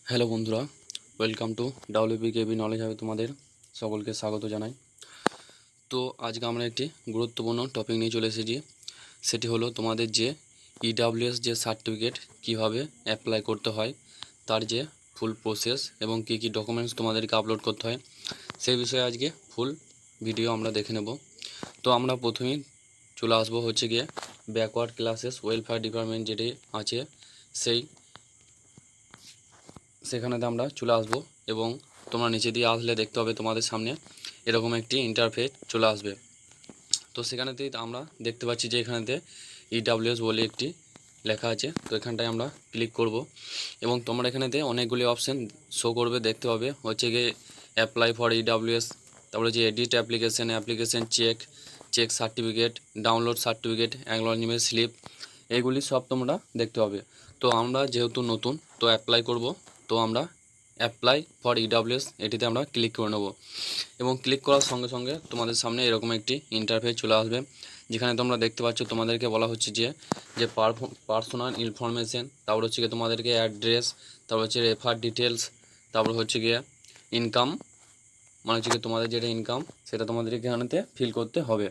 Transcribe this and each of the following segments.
Hello বন্ধুরা, welcome to ডাব্লিউবিকেবি knowledge হবে তোমাদের সকলকে স্বাগত জানাই। তো আজকে আমরা একটি গুরুত্বপূর্ণ টপিক নিয়ে চলে এসেছি। সেটি হলো তোমাদের যে ইডাব্লিউএস যে সার্টিফিকেট কিভাবে অ্যাপ্লাই করতে হয়, তার যে ফুল প্রসেস এবং কী কী ডকুমেন্টস তোমাদেরকে আপলোড করতে হয়, সেই বিষয়ে আজকে ফুল ভিডিও আমরা দেখে নেব। তো আমরা প্রথমেই চলে আসবো হচ্ছে গিয়ে ব্যাকওয়ার্ড ক্লাসেস ওয়েলফেয়ার ডিপার্টমেন্ট যেটি আছে সেখানেতে আমরা চলে আসবো এবং তোমরা নিচে দিয়ে আসলে দেখতে হবে তোমাদের সামনে এরকম একটি ইন্টারফেস চলে আসবে। তো সেখানেতেই আমরা দেখতে পাচ্ছি যে এখানেতে ইডাব্লিউএস বলে একটি লেখা আছে। তো এখানটায় আমরা ক্লিক করব এবং তোমরা এখানেতে অনেকগুলি অপশান শো করবে, দেখতে হবে হচ্ছে গিয়ে অ্যাপ্লাই ফর ইডাব্লিউএস, তারপরে যে edit application check certificate, download certificate, acknowledgement slip, এইগুলি সব তোমরা দেখতে হবে। তো আমরা যেহেতু নতুন তো অ্যাপ্লাই করব, তো আমরা অ্যাপ্লাই ফর ইডাব্লিউএস এটিতে আমরা ক্লিক করে নেব এবং ক্লিক করার সঙ্গে সঙ্গে তোমাদের সামনে এরকম একটি ইন্টারফেস চলে আসবে, যেখানে তোমরা দেখতে পাচ্ছ তোমাদেরকে বলা হচ্ছে যে পার্সোনাল ইনফরমেশন, তারপর হচ্ছে গিয়ে তোমাদেরকে অ্যাড্রেস, তারপর হচ্ছে রেফার ডিটেলস, তারপর হচ্ছে গিয়ে ইনকাম, মানে হচ্ছে গিয়ে তোমাদের যেটা ইনকাম সেটা তোমাদেরকে এখানেতে ফিল করতে হবে।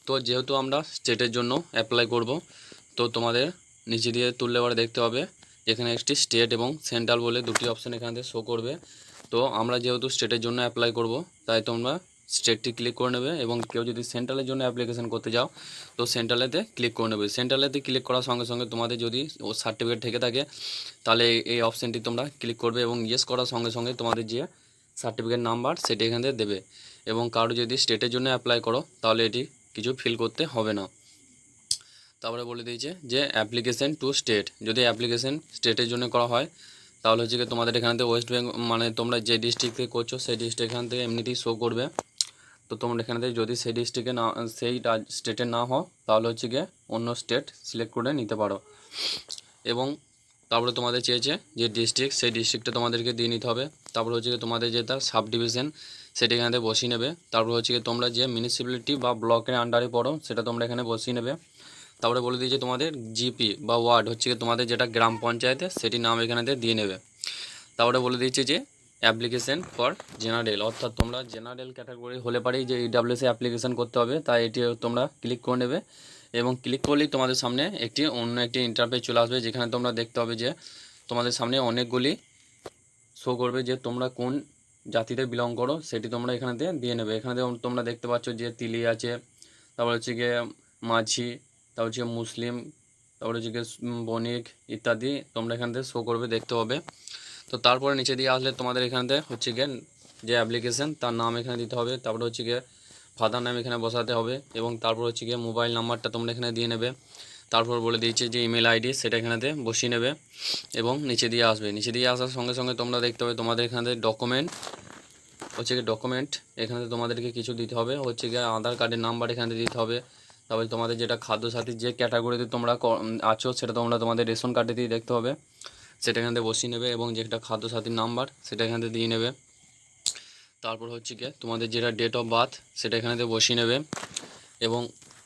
তো যেহেতু আমরা স্টেটের জন্য অ্যাপ্লাই করব, তো তোমাদের নিচে দিয়ে তুললে এবার দেখতে হবে এখানে একটি স্টেট এবং সেন্ট্রাল বলে দুটি অপশান এখানে শো করবে। তো আমরা যেহেতু স্টেটের জন্য অ্যাপ্লাই করব, তাই তোমরা স্টেটটি ক্লিক করে নেবে এবং কেউ যদি সেন্ট্রালের জন্য অ্যাপ্লিকেশন করতে যাও তো সেন্ট্রালেতে ক্লিক করে নেবে। সেন্ট্রালেতে ক্লিক করার সঙ্গে সঙ্গে তোমাদের যদি ও সার্টিফিকেট থেকে থাকে তাহলে এই অপশানটি তোমরা ক্লিক করবে এবং ইয়েস করার সঙ্গে সঙ্গে তোমাদের যে সার্টিফিকেট নাম্বার সেটি এখান থেকে দেবে। এবং কারো যদি স্টেটের জন্য অ্যাপ্লাই করো তাহলে এটি কিছু ফিল করতে হবে না। তারপরে বলে দিয়েছে যে অ্যাপ্লিকেশন টু স্টেট, যদি অ্যাপ্লিকেশন স্টেটের জন্য করা হয় তাহলে হচ্ছে কি তোমাদের এখান থেকে ওয়েস্ট বেঙ্গল, মানে তোমরা যে ডিস্ট্রিক্ট থেকে করছো সেই ডিস্ট্রিক্ট এখান থেকে এমনিতেই শো করবে। তো তোমরা এখান থেকে যদি সেই ডিস্ট্রিক্টে না, সেই স্টেটে না হও তাহলে হচ্ছে গিয়ে অন্য স্টেট সিলেক্ট করে নিতে পারো। এবং তারপরে তোমাদের চেয়েছে যে ডিস্ট্রিক্ট, সেই ডিস্ট্রিক্টটা তোমাদেরকে দিয়ে নিতে হবে। তারপরে হচ্ছে গিয়ে তোমাদের যে তার সাব ডিভিশন সেটা এখানে বসিয়ে নেবে। তারপরে হচ্ছে গিয়ে তোমরা যে মিউনিসিপ্যালিটি বা ব্লকের আন্ডারে পড়ো সেটা তোমরা এখানে বসিয়ে নেবে। তারপরে বলে দিয়েছে তোমাদের জিপি বা ওয়ার্ড হচ্ছে গিয়ে তোমাদের যেটা গ্রাম পঞ্চায়েতে সেটির নাম এখানে দিয়ে নেবে। তারপরে বলে দিয়েছে যে অ্যাপ্লিকেশন ফর জেনারেল, অর্থাৎ তোমরা জেনারেল ক্যাটাগরি হলে পারেই যে ইডাব্লিউএসে অ্যাপ্লিকেশন করতে হবে, তাই এটি তোমরা ক্লিক করে নেবে এবং ক্লিক করলেই তোমাদের সামনে অন্য একটি ইন্টারফেস চলে আসবে, যেখানে তোমরা দেখতে হবে যে তোমাদের সামনে অনেকগুলি শো করবে যে তোমরা কোন জাতিতে বিলং করো, সেটি তোমরা এখানে দিয়ে নেবে। এখানে তোমরা দেখতে পাচ্ছ যে তিলি আছে, তারপর হচ্ছে গিয়ে মাঝি, তারপর হচ্ছে মুসলিম, তারপরে হচ্ছে গিয়ে বণিক ইত্যাদি তোমরা এখান থেকে শো করবে, দেখতে হবে। তো তারপরে নিচে দিয়ে আসলে তোমাদের এখানে হচ্ছে গিয়ে যে অ্যাপ্লিকেশন তার নাম এখানে দিতে হবে, তারপরে হচ্ছে গিয়ে ফাদার নাম এখানে বসাতে হবে এবং তারপর হচ্ছে গিয়ে মোবাইল নাম্বারটা তোমরা এখানে দিয়ে নেবে। তারপর বলে দিয়েছে যে ইমেল আইডি সেটা এখানেতে বসিয়ে নেবে এবং নিচে দিয়ে আসবে। নিচে দিয়ে আসার সঙ্গে সঙ্গে তোমরা দেখতে হবে তোমাদের এখানে ডকুমেন্ট হচ্ছে গিয়ে ডকুমেন্ট এখানে তোমাদেরকে কিছু দিতে হবে, হচ্ছে গিয়ে আধার কার্ডের নাম্বার এখানে দিতে হবে। তারপরে তোমাদের যেটা খাদ্য সাথীর যে ক্যাটাগরিতে তোমরা আছো সেটা তোমরা তোমাদের রেশন কার্ডে দিয়ে দেখতে হবে, সেটা এখান থেকে বসিয়ে নেবে এবং যেটা খাদ্য সাথীর নাম্বার সেটা এখান থেকে দিয়ে নেবে। তারপর হচ্ছে গিয়ে তোমাদের যেটা ডেট অফ বার্থ সেটা এখানে থেকে বসিয়ে নেবে এবং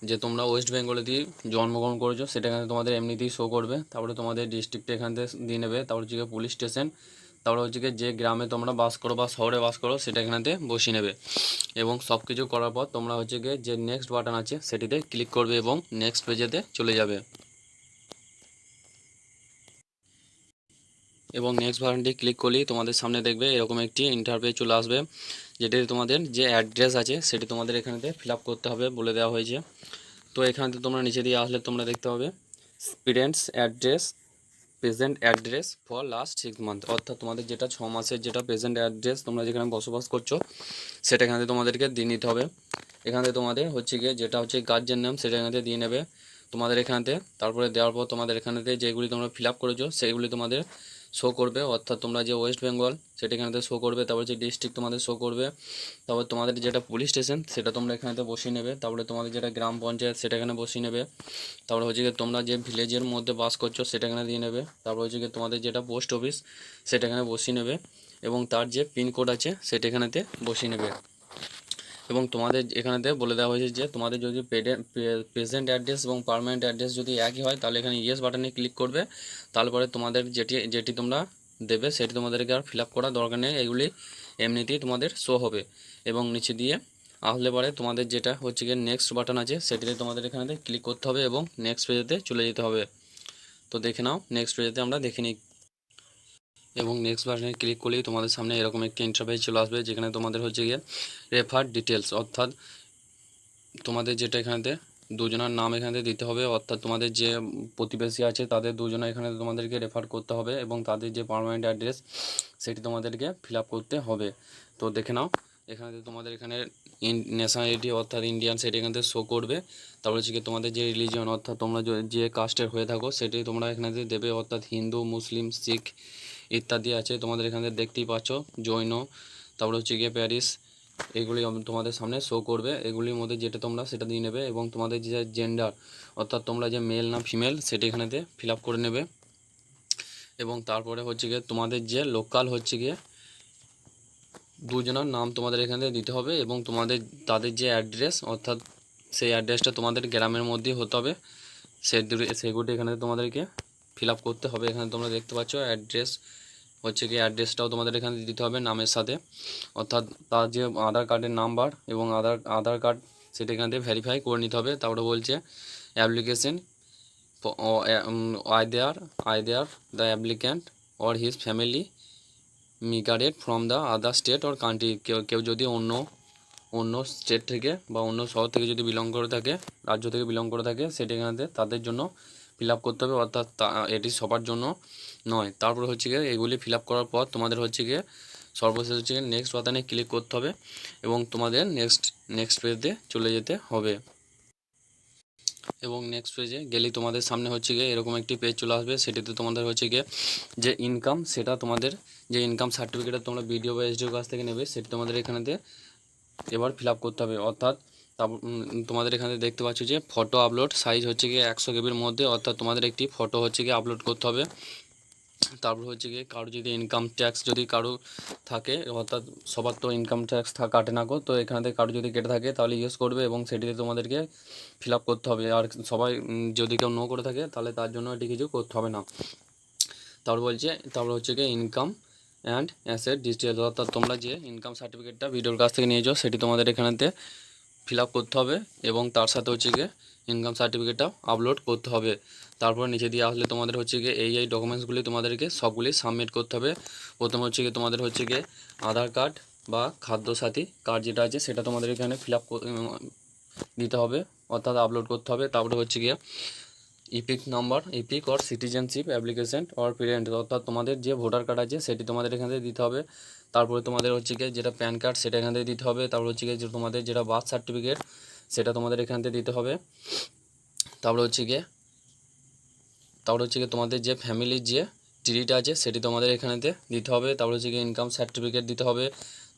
যে তোমরা ওয়েস্ট বেঙ্গলে দিয়ে জন্মগ্রহণ করেছো সেটা এখানে তোমাদের এমনিতেই শো করবে। তারপরে তোমাদের ডিস্ট্রিক্টটা এখান থেকে দিয়ে নেবে, তারপর হচ্ছে গিয়ে পুলিশ স্টেশন, তারপরে হচ্ছে গিয়ে যে গ্রামে তোমরা বাস করো বা শহরে বাস করো সেটা এখানেতে বসিয়ে নেবে। এবং সব কিছু করার পর তোমরা হচ্ছে গিয়ে যে নেক্সট বাটন আছে সেটিতে ক্লিক করবে এবং নেক্সট পেজেতে চলে যাবে। এবং নেক্সট বাটনটি ক্লিক করলেই তোমাদের সামনে দেখবে এরকম একটি ইন্টারফেস চলে আসবে, যেটি তোমাদের যে অ্যাড্রেস আছে সেটি তোমাদের এখানেতে ফিল আপ করতে হবে বলে দেওয়া হয়েছে। তো এখানেতে তোমরা নিচে দিয়ে আসলে তোমরা দেখতে হবে present address for last 6 month, অর্থাৎ তোমাদের যেটা 6 মাসের যেটা প্রেজেন্ট অ্যাড্রেস তোমরা যেখানে বসবাস করছো সেটা এখানে তোমাদেরকে দিয়ে নিতে হবে। এখানে তোমাদের হচ্ছে গিয়ে যেটা হচ্ছে গার্জেন নাম সেটা এখানে দিয়ে নেবে তোমাদের এখানেতে। তারপরে দেওয়ার পর তোমাদের এখানেতে যেগুলি তোমরা ফিল আপ করেছো সেইগুলি তোমাদের শো করবে, অর্থাৎ তোমরা যে ওয়েস্ট বেঙ্গল সেটা এখানেতে শো করবে, তারপর যে ডিস্ট্রিক্ট তোমাদের শো করবে, তারপর তোমাদের যেটা পুলিশ স্টেশন সেটা তোমরা এখানেতে বসিয়ে নেবে, তারপরে তোমাদের যেটা গ্রাম পঞ্চায়েত সেটা এখানে বসিয়ে নেবে, তারপরে হচ্ছে গিয়ে তোমরা যে ভিলেজের মধ্যে বাস করছো সেটা এখানে দিয়ে নেবে, তারপর হচ্ছে গিয়ে তোমাদের যেটা পোস্ট অফিস সেটা এখানে বসিয়ে নেবে এবং তার যে পিনকোড আছে সেটা এখানেতে বসিয়ে নেবে। এবং তোমাদের এখানেতে বলে দেওয়া হয়েছে যে তোমাদের যদি প্রেজেন্ট অ্যাড্রেস এবং পার্মানেন্ট অ্যাড্রেস যদি একই হয় তাহলে এখানে ইয়েস বাটনে ক্লিক করবে, তারপরে তোমাদের যেটি যেটি তোমরা দেবে, সেটি তোমাদেরকে আর ফিল আপ করার দরকার নেই, এগুলি এমনিতেই তোমাদের শো হবে। এবং নিচে দিয়ে আসলে পরে তোমাদের যেটা হচ্ছে গিয়ে নেক্সট বাটন আছে, সেটিতে তোমাদের এখানে ক্লিক করতে হবে এবং নেক্সট পেজেতে চলে যেতে হবে। তো দেখে নাও, নেক্সট পেজেতে আমরা দেখে নিই। এবং নেক্সট বাটনে ক্লিক করলেই তোমাদের সামনে এরকম একটি ইন্টারফেস চলে আসবে, যেখানে তোমাদের হচ্ছে গিয়ে রেফার ডিটেলস, অর্থাৎ তোমাদের যেটা এখানেতে দুজনের নাম এখানে দিতে হবে, অর্থাৎ তোমাদের যে প্রতিবেশী আছে তাদের দুজনে এখানে তোমাদেরকে রেফার করতে হবে এবং তাদের যে পার্মানেন্ট অ্যাড্রেস সেটি তোমাদেরকে ফিল আপ করতে হবে। তো দেখে নাও, এখানে তোমাদের এখানে ন্যাশনালিটি অর্থাৎ ইন্ডিয়ান সেটি এখানে শো করবে। তারপরে হচ্ছে কি তোমাদের যে রিলিজিয়ন অর্থাৎ তোমরা যে কাস্টের হয়ে থাকো সেটি তোমরা এখানে দেবে, অর্থাৎ হিন্দু, মুসলিম, শিখ ইত্যাদি আছে তোমাদের এখানে দেখতেই পাচ্ছ, জৈন, তারপরে হচ্ছে গিয়ে প্যারিস, এগুলি তোমাদের সামনে শো করবে। এগুলির মধ্যে যেটা তোমরা সেটা দিয়ে নেবে এবং তোমাদের যে জেন্ডার অর্থাৎ তোমরা যে মেল না ফিমেল সেটি এখানেতে ফিল আপ করে নেবে। এবং তারপরে হচ্ছে গিয়ে তোমাদের যে লোকাল হচ্ছে গিয়ে দুজনের নাম তোমাদের এখানে দিতে হবে এবং তোমাদের তাদের যে অ্যাড্রেস অর্থাৎ সেই অ্যাড্রেসটা তোমাদের গ্রামের মধ্যেই হতে হবে, সেগুলি এখানে তোমাদেরকে ফিল আপ করতে হবে। এখানে তোমরা দেখতে পাচ্ছ অ্যাড্রেস হচ্ছে কি অ্যাড্রেসটাও তোমাদের এখানে দিতে হবে নামের সাথে, অর্থাৎ তার যে আধার কার্ডের নাম্বার এবং আধার কার্ড সেটা এখান থেকে ভেরিফাই করে নিতে হবে। তারপরে বলছে application either the applicant or his family migrated from the other state or country, কেউ যদি অন্য স্টেট থেকে বা অন্য শহর থেকে যদি বিলং করে থাকে, রাজ্য থেকে বিলং করে থাকে, সেটা এখানে তাদের জন্য ফিল আপ করতে হবে, অর্থাৎ এটি সবার জন্য নয়। তারপরে হচ্ছে গিয়ে এগুলি ফিল আপ করার পর তোমাদের হচ্ছে গিয়ে সর্বশেষ হচ্ছে গিয়ে নেক্সট বাটনে ক্লিক করতে হবে এবং তোমাদের নেক্সট পেজে চলে যেতে হবে। এবং নেক্সট পেজে গেলেই তোমাদের সামনে হচ্ছে গিয়ে এরকম একটি পেজ চলে আসবে, সেটিতে তোমাদের হচ্ছে গিয়ে যে ইনকাম, সেটা তোমাদের যে ইনকাম সার্টিফিকেটটা তোমরা বিডিও বা এসডিওর কাছ থেকে নেবে সেটি তোমাদের এখানেতে এবার ফিল আপ করতে হবে। অর্থাৎ তোমাদের এখানে দেখতে পাচ্ছ যে ফটো আপলোড সাইজ হচ্ছে গিয়ে 100 কেবির মধ্যে, অর্থাৎ তোমাদের একটি ফটো হচ্ছে গিয়ে আপলোড করতে হবে। তারপর হচ্ছে গিয়ে কারো যদি ইনকাম ট্যাক্স যদি কারো থাকে, অর্থাৎ সবার তো ইনকাম ট্যাক্স কাটে না গো, তো এখান থেকে কারো যদি কেটে থাকে তাহলে ইউজ করবে এবং সেটিতে তোমাদেরকে ফিল আপ করতে হবে। আর সবাই যদি কেউ নো করে থাকে তাহলে তার জন্য এটি কিছু করতে হবে না। তারপর হচ্ছে গিয়ে ইনকাম অ্যান্ড অ্যাসেট ডিটেলস, অর্থাৎ তোমরা যে ইনকাম সার্টিফিকেটটা ভিডিওর কাছ থেকে নিয়েছো সেটি তোমাদের এখানেতে ফিল আপ করতে হবে এবং তার সাথে হচ্ছে গিয়ে ইনকাম সার্টিফিকেটটাও আপলোড করতে হবে। তারপর নিচে দিয়ে আসলে তোমাদের হচ্ছে গিয়ে এই ডকুমেন্টসগুলি তোমাদেরকে সবগুলি সাবমিট করতে হবে। প্রথমে হচ্ছে গিয়ে তোমাদের হচ্ছে গিয়ে আধার কার্ড বা খাদ্যসাথী কার্ড যেটা আছে সেটা তোমাদের এখানে ফিল আপ দিতে হবে, অর্থাৎ আপলোড করতে হবে। তারপরে হচ্ছে গিয়ে epic or citizenship application or parent, অর্থাৎ তোমাদের যে ভোটার কার্ড আছে সেটি তোমাদের এখান থেকে দিতে হবে। তারপরে তোমাদের হচ্ছে গিয়ে যেটা প্যান কার্ড সেটা এখান থেকে দিতে হবে। তারপর হচ্ছে গিয়ে যে তোমাদের যেটা বার্থ সার্টিফিকেট সেটা তোমাদের এখান থেকে দিতে হবে। তারপরে হচ্ছে গিয়ে তোমাদের যে ফ্যামিলির যে ট্রিটা আছে সেটি তোমাদের এখানেতে দিতে হবে। তারপরে হচ্ছে গিয়ে ইনকাম সার্টিফিকেট দিতে হবে।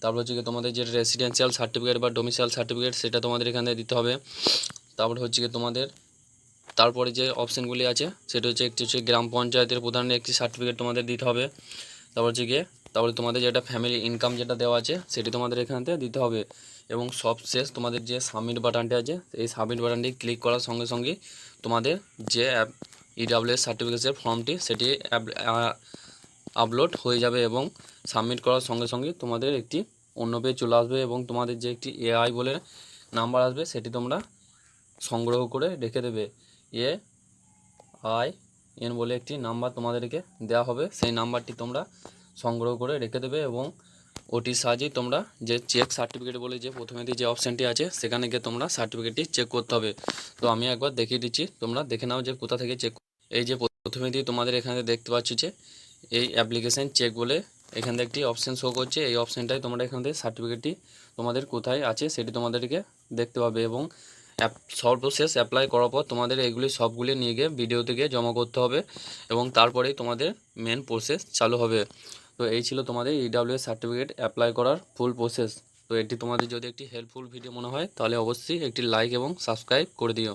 তারপর হচ্ছে গিয়ে তোমাদের যে রেসিডেন্সিয়াল সার্টিফিকেট বা ডোমিসাইল সার্টিফিকেট সেটা তোমাদের এখানে দিতে হবে। তারপরে হচ্ছে গিয়ে তারপরে যে অপশানগুলি আছে সেটা হচ্ছে একটি হচ্ছে গ্রাম পঞ্চায়েতের প্রধানের একটি সার্টিফিকেট তোমাদের দিতে হবে। তারপরে তোমাদের যেটা ফ্যামিলি ইনকাম যেটা দেওয়া আছে সেটি তোমাদের এখানতে দিতে হবে। এবং সবশেষ তোমাদের যে সাবমিট বাটনটি আছে এই সাবমিট বাটনটি ক্লিক করার সঙ্গে সঙ্গে তোমাদের যে ইডাব্লিউএস সার্টিফিকেটের ফর্মটি সেটি আপলোড হয়ে যাবে এবং সাবমিট করার সঙ্গে সঙ্গে তোমাদের একটি অন্য পেজ চলে আসবে এবং তোমাদের যে একটি এআই বলে নাম্বার আসবে সেটি তোমরা সংগ্রহ করে রেখে দেবে। AIN বলে একটি নাম্বার তোমাদেরকে দেওয়া হবে, সেই নাম্বারটি তোমরা সংগ্রহ করে রেখে দেবে এবং ওটির সাহায্যে তোমরা যে চেক সার্টিফিকেট বলে যে প্রথমে যে অপশানটি আছে সেখানে গিয়ে তোমরা সার্টিফিকেটটি চেক করতে হবে। তো আমি একবার দেখিয়ে দিচ্ছি, তোমরা দেখে নাও যে কোথা থেকে চেক। এই যে প্রথমে দিয়ে তোমাদের এখানে দেখতে পাচ্ছ যে এই অ্যাপ্লিকেশান চেক বলে এখান থেকে একটি অপশান শো করছে, এই অপশানটাই তোমরা এখান থেকে সার্টিফিকেটটি তোমাদের কোথায় আছে সেটি তোমাদেরকে দেখতে পাবে এবং সর্বশেষ অ্যাপ্লাই করার পর তোমাদের এগুলি সবগুলি নিয়ে গিয়ে ভিডিওতে গিয়ে জমা করতে হবে এবং তারপরেই তোমাদের মেন প্রসেস চালু হবে। তো এই ছিল তোমাদের ইডাব্লিউএস সার্টিফিকেট অ্যাপ্লাই করার ফুল প্রসেস। তো এটি তোমাদের যদি একটি হেল্পফুল ভিডিও মনে হয় তাহলে অবশ্যই একটি লাইক এবং সাবস্ক্রাইব করে দিও।